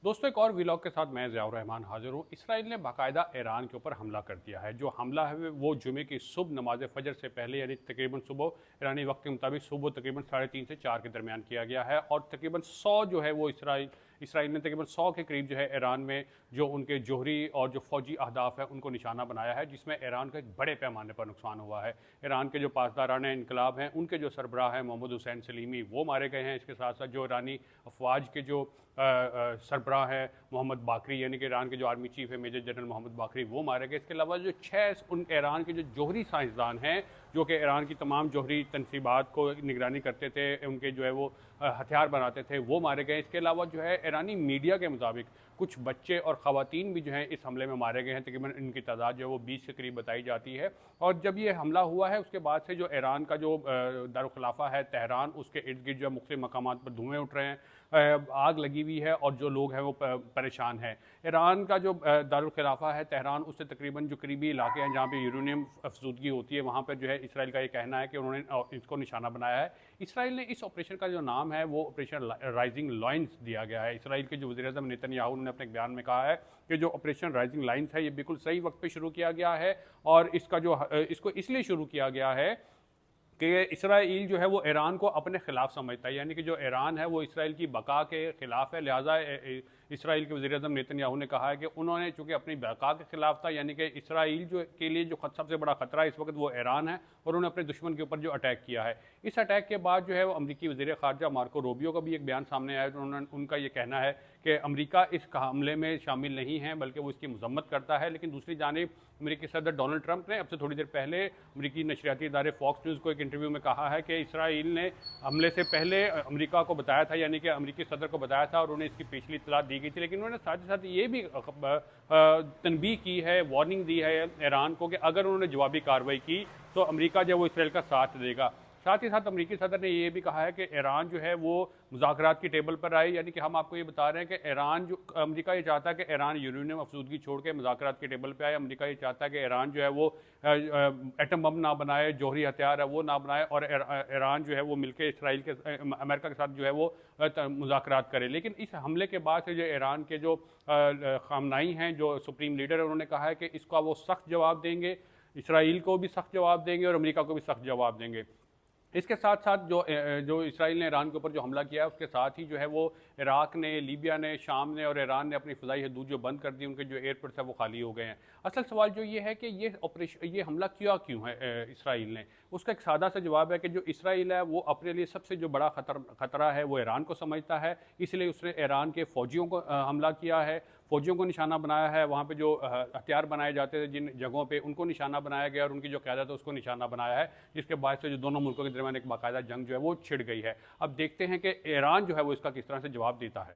दोस्तों एक और व्लॉग के साथ मैं ज़ियाउर रहमान हाजिर हूँ। इसराइल ने बाकायदा ईरान के ऊपर हमला कर दिया है। जो हमला है वो जुमे की सुबह नमाज फजर से पहले यानी तकरीबन सुबह ईरानी वक्त के मुताबिक सुबह तकरीबन 3:30 से 4 के दरमियान किया गया है और तकरीबन 100 जो है वो इसराइल ने तकरीबन 100 के करीब जो है ईरान में जो उनके जोहरी और जो फौजी अहदाफ है उनको निशाना बनाया है, जिसमें ईरान का एक बड़े पैमाने पर नुकसान हुआ है। ईरान के जो पासदारान इनकलाब हैं उनके जो सरबराह हैं मोहम्मद हुसैन सलीमी वो मारे गए हैं। इसके साथ साथ जो ईरानी अफवाज के जो सरबराह है मोहम्मद बाकरी यानी कि ईरान के जो आर्मी चीफ है मेजर जनरल मोहम्मद बाकरी वो मारे गए। इसके अलावा जो 6 उन ईरान के जो जोहरी साइंसदान हैं जो कि ईरान की तमाम जोहरी तनसीबात को निगरानी करते थे, उनके जो है वो हथियार बनाते थे, वो मारे गए। इसके अलावा जो है ईरानी मीडिया के मुताबिक कुछ बच्चे और ख़वातीन भी जो हैं इस हमले में मारे गए हैं। तकरीबन इनकी तादाद जो है वो 20 के करीब बताई जाती है। और जब ये हमला हुआ है उसके बाद से जो ईरान का जो दारुल खिलाफा है तेहरान, उसके इर्द गिर्द जो मुख्तलिफ मकामात पर धुएँ उठ रहे हैं, आग लगी हुई है और जो लोग हैं वो परेशान हैं। ईरान का जो दारुल खिलाफा है तेहरान, उससे तकरीबन जो करीबी इलाके हैं जहाँ पे यूरेनियम अफसूदगी होती है वहाँ पर जो है इसराइल का ये कहना है कि उन्होंने इसको निशाना बनाया है। इसराइल ने इस ऑपरेशन का जो नाम है वो ऑपरेशन राइजिंग लाइन्स दिया गया है। इसराइल के जो वज़ीर-ए-आज़म नेतन्याहू ने अपने एक बयान में कहा है कि जो ऑपरेशन राइजिंग लाइन्स है ये बिल्कुल सही वक्त पे शुरू किया गया है और इसको इसलिए शुरू किया गया है कि इसराइल जो है वो ईरान को अपने खिलाफ समझता है, यानी कि जो ईरान है वो इसराइल की बका के खिलाफ है। लिहाजा इसराइल के वज़ीर-ए-आज़म नेतन्याहू ने कहा है कि उन्होंने चूँकि अपनी बका के खिलाफ था, यानी कि इसराइल जो के लिए जो सबसे बड़ा खतरा है इस वक्त वो ईरान है और उन्होंने अपने दुश्मन के ऊपर जो अटैक किया है। इस अटैक के बाद जो है वो अमरीकी वज़ीर ख़ारजा मार्को रूबियो का भी एक बयान सामने आया तो उनका ये कहना है कि अमरीका इस हमले में शामिल नहीं है बल्कि वो इसकी मज़म्मत करता है। लेकिन दूसरी जानिब अमरीकी सदर डोनाल्ड ट्रंप ने अब से थोड़ी देर पहले अमरीकी नशरियाती इदारे फॉक्स न्यूज़ को एक इंटरव्यू में कहा है कि इसराइल ने हमले से पहले अमरीका को बताया था, यानी कि अमरीकी सदर को बताया था और उन्हें इसकी पिछली इत्तला दी गई थी। लेकिन उन्होंने साथ ही साथ ये भी तनबीह की है, वार्निंग दी है ईरान को कि अगर उन्होंने जवाबी कार्रवाई की तो अमरीका जो है वो इसराइल का साथ देगा। साथ ही साथ अमरीकी सदर ने ये भी कहा है कि ईरान जो है वो मुज़ाकरात की टेबल पर आए, यानी कि हम आपको ये बता रहे हैं कि अमरीका ये चाहता है कि ईरान यूरेनियम अफसूदगी छोड़ के मुज़ाकरात की टेबल पर आए। अमरीका ये चाहता है कि ईरान जो है वो एटम बम ना बनाए, जोहरी हथियार है वो ना बनाए और ईरान जो है वो मिलकर इसराइल के अमेरिका के साथ जो है वो मुज़ाकरात करे। लेकिन इस हमले के बाद से जो ईरान के जो खामनाई हैं, जो सुप्रीम लीडर है, उन्होंने कहा है कि इसका वो सख्त जवाब देंगे, इसराइल को भी सख्त जवाब देंगे और अमेरिका को भी सख्त जवाब देंगे। इसके साथ साथ जो इसराइल ने ईरान के ऊपर जो हमला किया है उसके साथ ही जो है वो इराक ने, लीबिया ने, शाम ने और ईरान ने अपनी फ़िज़ाई हदूद जो बंद कर दी, उनके जो एयरपोर्ट्स है वो खाली हो गए हैं। असल सवाल जो ये है कि ये हमला क्यों है इसराइल ने, उसका एक सादा सा जवाब है कि जो इसराइल है वो अपने लिए सबसे जो बड़ा खतरा है वो ईरान को समझता है, इसलिए उसने ईरान के फ़ौजियों को हमला किया है, फ़ौजियों को निशाना बनाया है। वहाँ पे जो हथियार बनाए जाते थे जिन जगहों पे उनको निशाना बनाया गया और उनकी जो क़यादत है उसको निशाना बनाया है, जिसके बाद से जो दोनों मुल्कों के दरमियान एक बाकायदा जंग जो है वो छिड़ गई है। अब देखते हैं कि ईरान जो है वो इसका किस तरह से जवाब देता है।